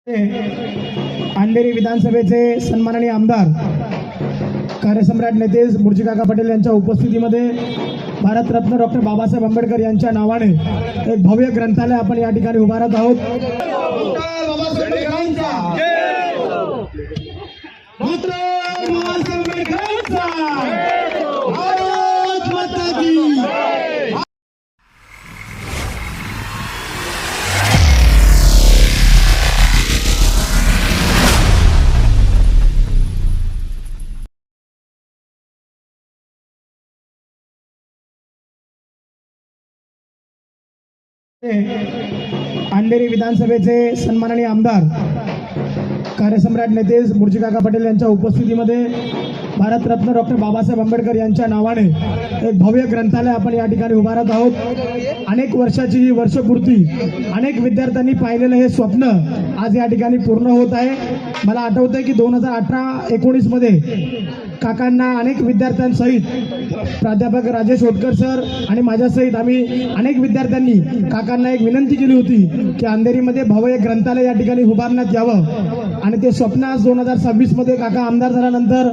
अंधेरी विधानसभेचे सन्माननीय आमदार कार्यसम्राट नेते मुर्जीकाका पटेल यांच्या उपस्थितीमध्ये भारतरत्न डॉक्टर बाबासाहेब आंबेडकर यांच्या नावाने एक भव्य ग्रंथालय आपण या ठिकाणी उभारत आहोत। अंधेरी विधानसभेचे सन्माननीय आमदार कार्यसम्राट नेते मुर्जीकाका पटेल यांच्या उपस्थितीमध्ये भारतरत्न डॉक्टर बाबासाहेब आंबेडकर यांच्या नावाने एक भव्य ग्रंथालय आपण या ठिकाणी उभारत आहोत। अनेक वर्षाची ही वर्षपूर्ती, अनेक विद्यार्थ्यांनी पाहिलेलं हे स्वप्न आज या ठिकाणी पूर्ण होत आहे। मला आठवतंय की 2018-19 मध्ये काकांना अनेक विद्यार्थ्यांसहित प्राध्यापक राजेश होतकर सर आणि माझ्यासहित आम्ही अनेक विद्यार्थ्यांनी काकांना एक विनंती केली होती की अंधेरीमध्ये भव्य ग्रंथालय या ठिकाणी उभारण्यात यावं, आणि ते स्वप्न आज 2026 मध्ये काका आमदार झाल्यानंतर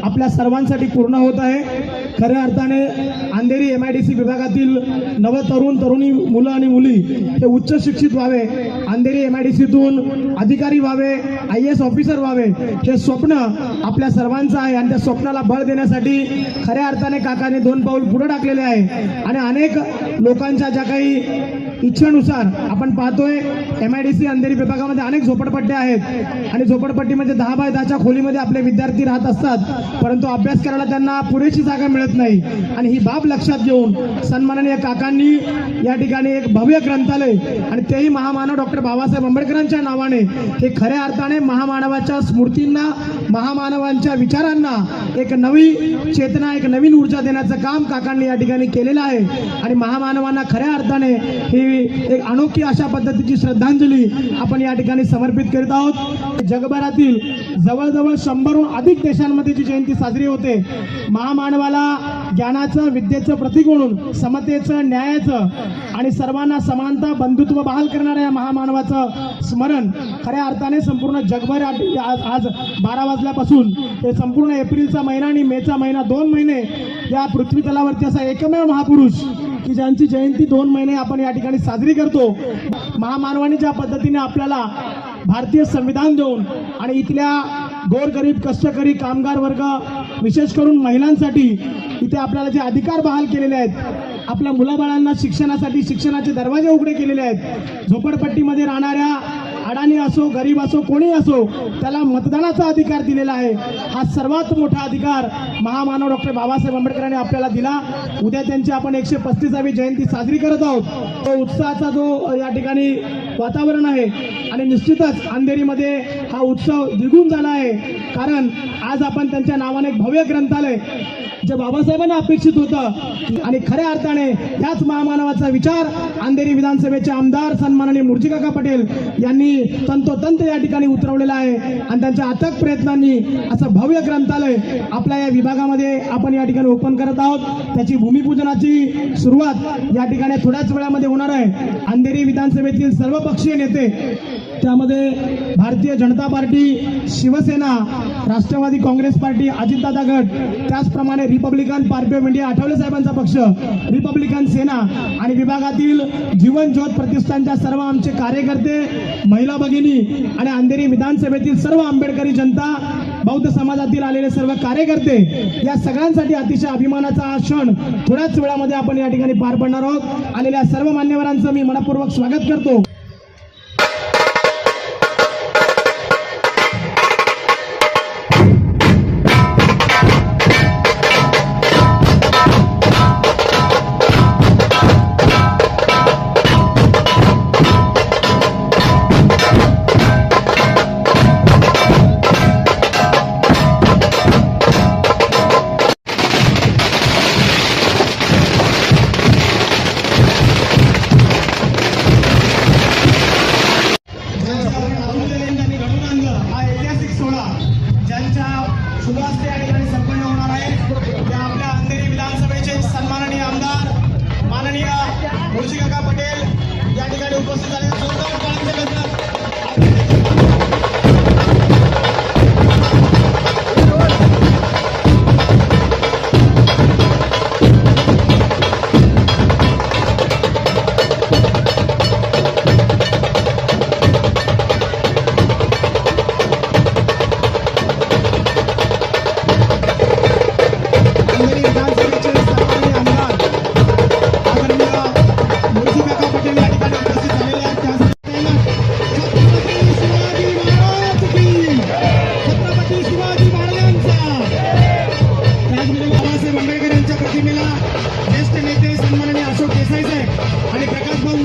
आपल्या सर्वांसाठी पूर्ण होत आहे। खऱ्या अर्थाने अंधेरी MIDC विभागातील नव तरुणी मुलं आणि मुली हे उच्च शिक्षित व्हावे, अंधेरी MIDCतून अधिकारी व्हावे, IAS ऑफिसर व्हावे, हे स्वप्न आपल्या सर्वांचं आहे। आणि त्या स्वप्नाला बळ देण्यासाठी खऱ्या अर्थाने काकाने 2 पाऊल पुढे टाकलेले आहे। आणि अनेक लोकांच्या ज्या काही इच्छेनुसार आपण पाहतोय MIDC अंधेरी विभागामध्ये अनेक झोपडपट्ट्या आहेत आणि झोपडपट्टीमध्ये 10 बाय 10च्या खोलीमध्ये आपले विद्यार्थी राहत असतात, परंतु अभ्यास करायला त्यांना पुरेशी जागा मिळत नाही। आणि ही बाब लक्षात घेऊन सन्माननीय काकांनी या ठिकाणी एक भव्य ग्रंथालय, आणि तेही महामानव डॉक्टर बाबासाहेब आंबेडकरांच्या नावाने, हे खऱ्या अर्थाने महामानवाच्या स्मृतींना, महामानवांच्या विचारांना एक नवी चेतना, एक नवीन ऊर्जा देण्याचं काम काकांनी या ठिकाणी केलेलं आहे। आणि महामानवांना खऱ्या अर्थाने ही एक अनोखी अशा पद्धतीची श्रद्धांजली आपण या ठिकाणी समर्पित करीत आहोत। जगभरातील जवळजवळ 100हून अधिक देशांमध्ये जी जयंती साजरी होते, महामानवाला ज्ञानाचं, विद्येचं प्रतीक म्हणून, समतेचं, न्यायाचं आणि सर्वांना समानता, बंधुत्व बहाल करणाऱ्या या महामानवाचं स्मरण खऱ्या अर्थाने संपूर्ण जगभर आज 12 वाजल्यापासून ते संपूर्ण एप्रिलचा महिना आणि मेचा महिना 2 महिने या पृथ्वी तलावरती असा एकमेव महापुरुष की ज्यांची जयंती 2 महिने आपण या ठिकाणी साजरी करतो। महामानवाने ज्या पद्धतीने आपल्याला भारतीय संविधान देऊन आणि इथल्या गोरगरीब, कष्टकरी, कामगार वर्ग, विशेष करून महिलांसाठी इथे आपल्याला जे अधिकार बहाल केलेले आहेत, आपल्या मुलाबाळांना शिक्षणासाठी शिक्षणाचे दरवाजे उघडे केलेले आहेत, झोपडपट्टीमध्ये राहणाऱ्या अडाणी असो, गरीब असो, कोणी असो, त्याला मतदानाचा अधिकार दिलेला आहे। हा सर्वात मोठा अधिकार महामानव डॉक्टर बाबासाहेब आंबेडकरांनी आपल्याला दिला। उद्या त्यांची आपण 135वी जयंती साजरी करत आहोत। तो उत्साहाचा जो या ठिकाणी वातावरण आहे, आणि निश्चितच अंधेरीमध्ये हा उत्सव द्विगुण झाला आहे, कारण आज आपण त्यांच्या नावाने एक भव्य ग्रंथालय, जे बाबासाहेबांना अपेक्षित होतं, आणि खऱ्या अर्थाने याच महामानवाचा विचार अंधेरी विधानसभेचे आमदार सन्माननीय मुर्जीकाका पटेल यांनी तंतोतंत या ठिकाणी उतरवलेला आहे। आणि त्यांच्या अथक प्रयत्नांनी असं भव्य ग्रंथालय आपल्या या विभागामध्ये आपण या ठिकाणी ओपन करत आहोत। त्याची भूमिपूजनाची सुरुवात या ठिकाणी थोड्याच वेळामध्ये होणार आहे। अंधेरी विधानसभेतील सर्व पक्षीय नेते, त्यामध्ये भारतीय जनता पार्टी, शिवसेना, राष्ट्रवादी काँग्रेस पार्टी, अजितदादा गट, त्याचप्रमाणे Republican party of India, Athawale साहेबांचा पक्ष, रिपब्लिकन सेना आणि विभागातील जीवन ज्योत प्रतिष्ठानच्या सर्व आमचे कार्यकर्ते, महिला भगिनी आणि अंधेरी विधानसभेतील सर्व आंबेडकरी जनता, बौद्ध समाजातील आलेले सर्व कार्यकर्ते, या सगळ्यांसाठी अतिशय अभिमानाचा हा क्षण थोड्याच वेळामध्ये आपण या ठिकाणी पार पडणार आहोत। आलेल्या सर्व मान्यवरांचं मी मनपूर्वक स्वागत करतो।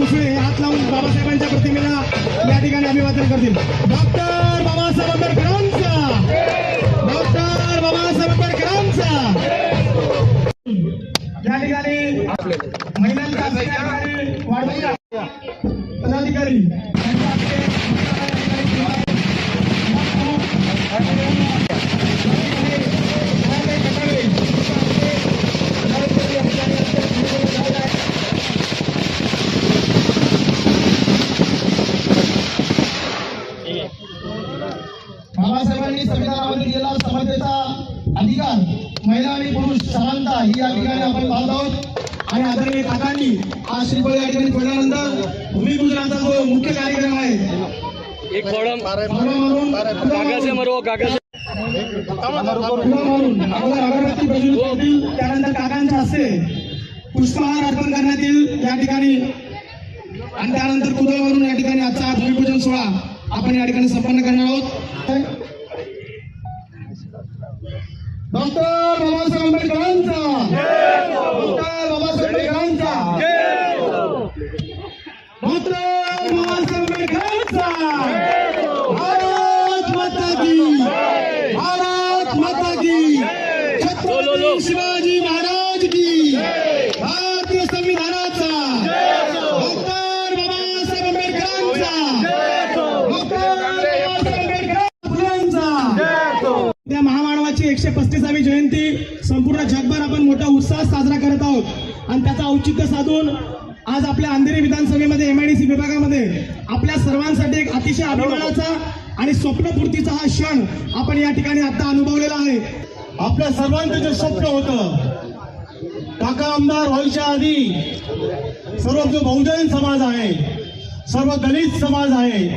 मुसळे हे हात लावून बाबासाहेबांच्या प्रतिमेला या ठिकाणी अभिवादन करतील. डॉक्टर बाबासाहेब आंबेडकरांचा, डॉक्टर बाबासाहेब आंबेडकरांचा. या ठिकाणी महिलांचा वाढवूया पदाधिकारी बाबासाहेबांनी संविधानामध्ये दिलेला समानतेचा अधिकार, महिला आणि पुरुष समानता ही या ठिकाणी आपण पाहत आहोत. आणि आदरणीय काकांनी हा श्रीफळ या ठिकाणी पडल्यानंतर भूमिपूजनाचा जो मुख्य कार्यक्रम आहे एक फोड़म कागज से मरो कागज से अगरबत्ती प्रज्वलित होतील. त्यानंतर काकांच्या हस्ते पुष्पहार अर्पण करण्यात येईल या ठिकाणी. आणि त्यानंतर कुदळवरून या ठिकाणी आजचा भूमिपूजन सोहळा आपण या ठिकाणी संपन्न करणार आहोत. डॉक्टर बाबासाहेब आंबेडकरांचा, डॉक्टर बाबासाहेब आंबेडकरांचा, डॉक्टर बाबासाहेब आंबेडकरांचा. भारत माता की, भारत माता की, छत्रपती शिवाजी महाराज की, भारतीय संविधानाचा, डॉक्टर बाबासाहेब आंबेडकरांचा, डॉक्टर बाबासाहेब आंबेडकर फुलेंचा. त्या महामानवाची 135वी जयंती संपूर्ण जगभर आपण मोठा उत्साह साजरा करत आहोत. आणि त्याचा औचित्य साधून आज आपल्या अंधेरी विधानसभेमध्ये MIDC विभागामध्ये आपल्या सर्वांसाठी एक अतिशय अभिमानाचा आणि स्वप्नपूर्तीचा हा क्षण आपण या ठिकाणी आता अनुभवलेला आहे. आपल्या सर्वांचं जे स्वप्न होतं, काका आमदार व्हायच्या आधी सर्व जो बहुजन समाज आहे, सर्व दलित समाज आहे,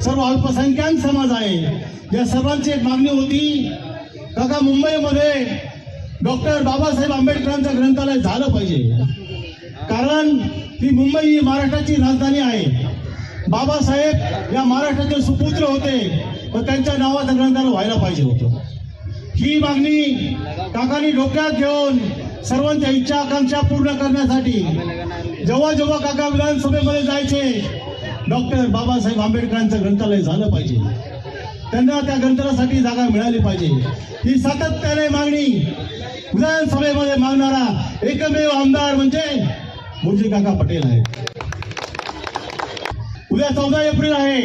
सर्व अल्पसंख्याक समाज आहे, या सर्वांची एक मागणी होती, काका मुंबईमध्ये डॉक्टर बाबासाहेब आंबेडकरांचं ग्रंथालय झालं पाहिजे. कारण ती मुंबई ही महाराष्ट्राची राजधानी आहे. बाबासाहेब या महाराष्ट्राचे सुपुत्र होते, पण त्यांच्या नावाचं ग्रंथालय व्हायला पाहिजे होतं. ही मागणी काकांनी डोक्यात घेऊन सर्वांच्या इच्छा आकांक्षा पूर्ण करण्यासाठी जेव्हा जेव्हा काका विधानसभेमध्ये जायचे, डॉक्टर बाबासाहेब आंबेडकरांचं ग्रंथालय झालं पाहिजे, त्यांना त्या ग्रंथालयासाठी जागा मिळाली पाहिजे, ही सातत्याने मागणी विधानसभेमध्ये मागणारा एकमेव आमदार म्हणजे मुर्जी काका पटेल आहे. उद्या 14 एप्रिल आहे,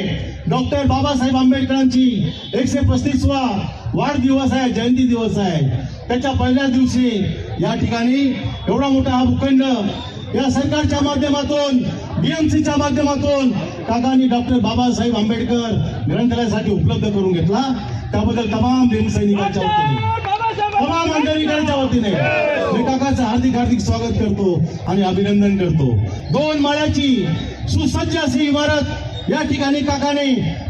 डॉक्टर बाबासाहेब आंबेडकरांची 135वा वाढदिवस आहे, जयंती दिवस आहे. त्याच्या पहिल्या दिवशी या ठिकाणी एवढा मोठा हा भूखंड या सरकारच्या माध्यमातून, BMCच्या माध्यमातून काकांनी डॉक्टर बाबासाहेब आंबेडकर ग्रंथालयासाठी उपलब्ध करून घेतला. त्याबद्दल तमाम भीमसैनिकांच्या वतीने, तमाम आंदोलकांच्या वतीने मी काकाचं हार्दिक हार्दिक स्वागत करतो आणि अभिनंदन करतो. 2 माळ्याची सुसज्ज अशी इमारत या ठिकाणी काकाने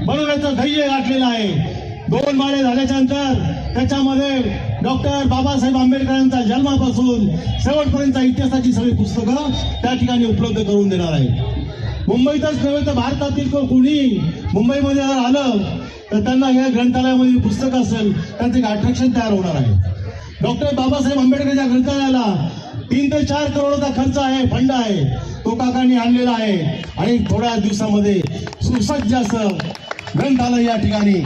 बनवण्याचं ध्येय गाठलेलं आहे. 2 माळे झाल्याच्या नंतर त्याच्यामध्ये डॉक्टर बाबासाहेब आंबेडकरांचा जन्मापासून शेवटपर्यंत इतिहासाची सगळी पुस्तकं त्या ठिकाणी उपलब्ध करून देणार आहे. मुंबईतच नव्हे तर भारतातील कोणी मुंबईमध्ये जर आलं तर त्यांना या ग्रंथालयामध्ये पुस्तक असेल त्याचं एक अट्रॅक्शन तयार होणार आहे. डॉक्टर बाबासाहेब आंबेडकरच्या ग्रंथालयाला 3 ते 4 करोडचा खर्च आहे, फंड आहे, तो काकांनी आणलेला आहे. आणि थोड्या दिवसामध्ये सुसज्ज असं ग्रंथालय या ठिकाणी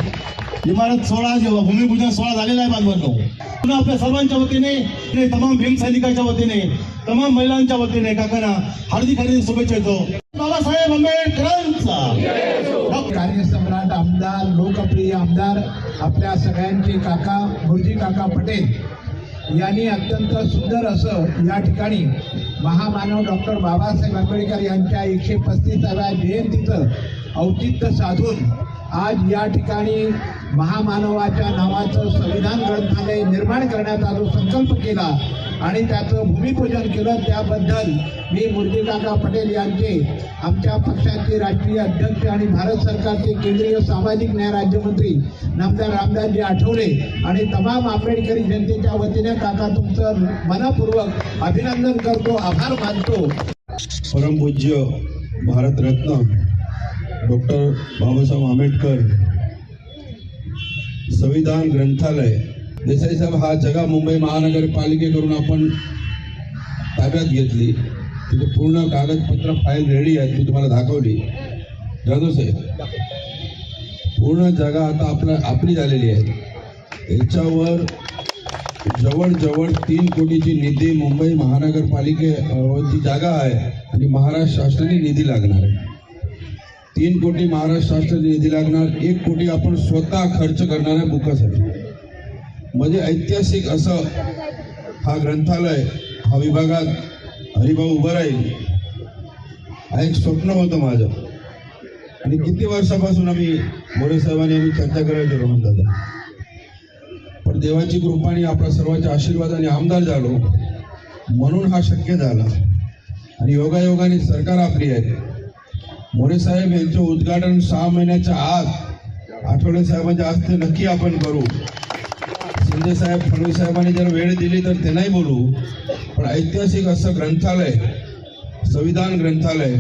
इमारत सोहळा जेव्हा भूमिपूजन सोहळा झालेला आहे बांधवांनो. पुन्हा आपल्या सर्वांच्या वतीने, तमाम भीमसैनिकांच्या वतीने, तमाम महिलांच्या वतीने काकांना हार्दिक हार्दिक शुभेच्छा देतो. बाबासाहेब आंबेडकरांचा. कार्यसम्राट आमदार, लोकप्रिय आमदार आपल्या सगळ्यांचे काका मुर्जी काका पटेल यांनी अत्यंत सुंदर असं या ठिकाणी महामानव डॉक्टर बाबासाहेब आंबेडकर यांच्या 135व्या जयंतीचं औचित्य साधून आज या ठिकाणी महामानवाच्या नावाचं संविधान ग्रंथालय निर्माण करण्याचा जो संकल्प केला आणि त्याचं भूमिपूजन केलं, त्याबद्दल मी मुर्जी काका पटेल यांचे, आमच्या पक्षाचे राष्ट्रीय अध्यक्ष आणि भारत सरकारचे केंद्रीय सामाजिक न्याय राज्यमंत्री नामदार रामदासजी आठवले आणि तमाम आंबेडकरी जनतेच्या वतीने काका तुमचं मनपूर्वक अभिनंदन करतो, आभार मानतो. परमपूज्य भारतरत्न डॉक्टर बाबासाहेब आंबेडकर संविधान ग्रंथालय देसाई साहेब हा जगा मुंबई महानगरपालिकेकडून आपण ताब्यात घेतली. तिथे पूर्ण कागदपत्र फाईल रेडी आहे, मी तुम्हाला दाखवली. जाधव साहेब, पूर्ण जागा आता आपली झालेली आहे. याच्यावर जवळजवळ 3 कोटीची निधी मुंबई महानगरपालिकेवरती जागा आहे आणि महाराष्ट्र शासनाने निधी लागणार आहे. 3 कोटी महाराष्ट्र शासनाने निधी लागणार, 1 कोटी आपण स्वतः खर्च करणार आहे बुकासाठी. म्हणजे ऐतिहासिक असं हा ग्रंथालय हा विभागात हरिभाऊ उभं राहील हा एक स्वप्न होतं माझं. आणि किती वर्षापासून आम्ही मोरे साहेबांनी आम्ही चर्चा करायचो रोहन दादा, पण देवाची कृपाने आपल्या सर्वांच्या आशीर्वादाने आमदार झालो म्हणून हा शक्य झाला. आणि योगायोगाने सरकार आपली आहे. मोरे साहेब यांचं उद्घाटन 6 महिन्याच्या आत आठवले साहेबांच्या हस्ते नक्की आपण करू. शिंदे साहेब, फडणवीस साहेबांनी जर वेळ दिली तर ते नाही बोलू, पण ऐतिहासिक असं ग्रंथालय, संविधान ग्रंथालय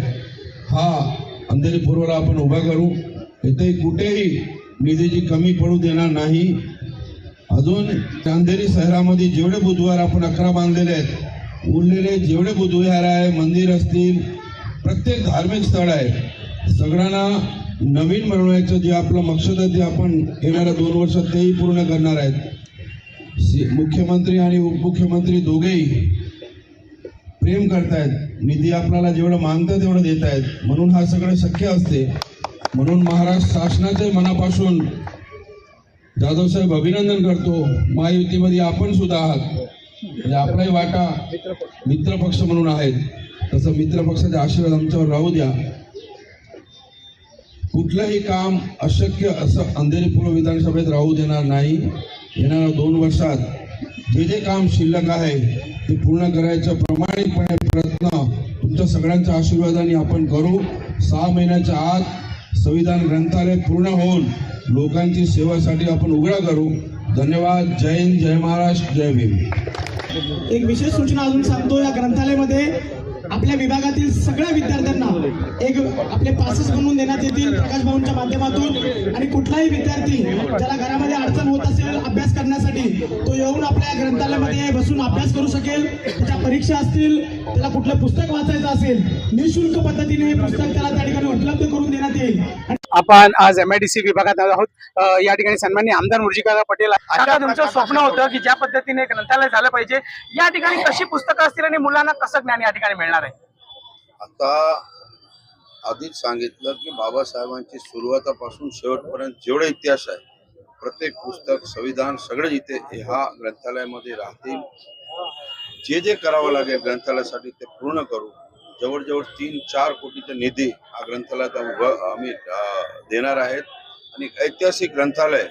हा अंधेरी पूर्वला आपण उभा करू. इथे कुठेही निधीची कमी पडू देणार नाही. अजून अंधेरी शहरामध्ये जेवढे बुधवार आपण 11 बांधलेले आहेत, उरलेले जेवढे बुधवार आहे, मंदिर असतील, प्रत्येक धार्मिक स्थळ आहे, सगळ्यांना नवीन बनवण्याचं जे आपलं मकसद आहे ते आपण येणाऱ्या 2 वर्षात तेही पूर्ण करणार आहेत. मुख्यमंत्री आणि उपमुख्यमंत्री दोघेही प्रेम करतायत, निधी आपल्याला जेवढं मागतं तेवढं देत आहेत, म्हणून हा सगळं शक्य असते. म्हणून महाराष्ट्र शासनाचे मनापासून जाधव साहेब अभिनंदन करतो. महायुतीमध्ये आपण सुद्धा आहात, म्हणजे आपलाही वाटा मित्रपक्ष म्हणून आहेत, तसं मित्रपक्षाचे आशीर्वाद आमच्यावर राहू द्या. कुठलंही काम अशक्य असं अंधेरी पूर्व विधानसभेत राहू देणार नाही. येणाऱ्या 2 वर्षात जे जे काम शिल्लक आहे ते पूर्ण करायचा प्रामाणिकपणे प्रयत्न तुमच्या सगळ्यांच्या आशीर्वादाने आपण करू. 6 महिन्याच्या आत संविधान ग्रंथालय पूर्ण होऊन लोकांची सेवासाठी आपण उघडा करू. धन्यवाद. जय हिंद, जय महाराष्ट्र, जय भीम. एक विशेष सूचना अजून सांगतो, या ग्रंथालयामध्ये आपल्या विभागातील सगळ्या विद्यार्थ्यांना एक आपले पासेस बनवून देण्यात येतील प्रकाश भाऊंच्या माध्यमातून. आणि कुठलाही विद्यार्थी ज्याला घरामध्ये अडचण होत असेल अभ्यास करण्यासाठी, तो येऊन आपल्या ग्रंथालयामध्ये बसून अभ्यास करू शकेल. त्याच्या परीक्षा असतील, त्याला कुठलं पुस्तक वाचायचं असेल, निःशुल्क पद्धतीने हे पुस्तक त्याला त्या ठिकाणी उपलब्ध करून देण्यात येईल. आपण आज MIDC विभागात आहोत. या ठिकाणी सन्माननीय आमदार मुर्जीकाका पटेल, आता तुमचं स्वप्न होतं की ज्या पद्धतीने ग्रंथालय झालं पाहिजे, या ठिकाणी कशी पुस्तकं असतील आणि मुलांना कसं ज्ञान या ठिकाणी मिळणार आहे? आता आधीच सांगितलं की बाबासाहेबांची सुरुवातापासून शेवटपर्यंत जेवढे इतिहास आहे, प्रत्येक पुस्तक, संविधान सगळे इथे ह्या ग्रंथालयामध्ये राहतील. जे जे करावं लागेल ग्रंथालयासाठी ते पूर्ण करू. जवळजवळ 3-4 कोटीचा निधी हा ग्रंथालयात आम्ही देणार आहेत. आणि ऐतिहासिक ग्रंथालय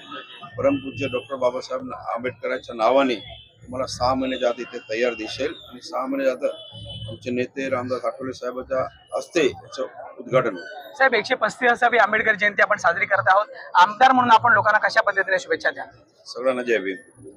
परमपूज्य डॉक्टर बाबासाहेब आंबेडकरांच्या नावाने तुम्हाला 6 महिन्याच्या आधी ते तयार दिसेल. आणि 6 महिन्याच्या आधी आमचे नेते रामदास आठवले साहेबांच्या हस्ते याचं उद्घाटन होईल. साहेब, 135वी आंबेडकर जयंती आपण साजरी करत आहोत. आमदार म्हणून आपण लोकांना कशा पद्धतीने शुभेच्छा द्या? सगळ्यांना जय भीम.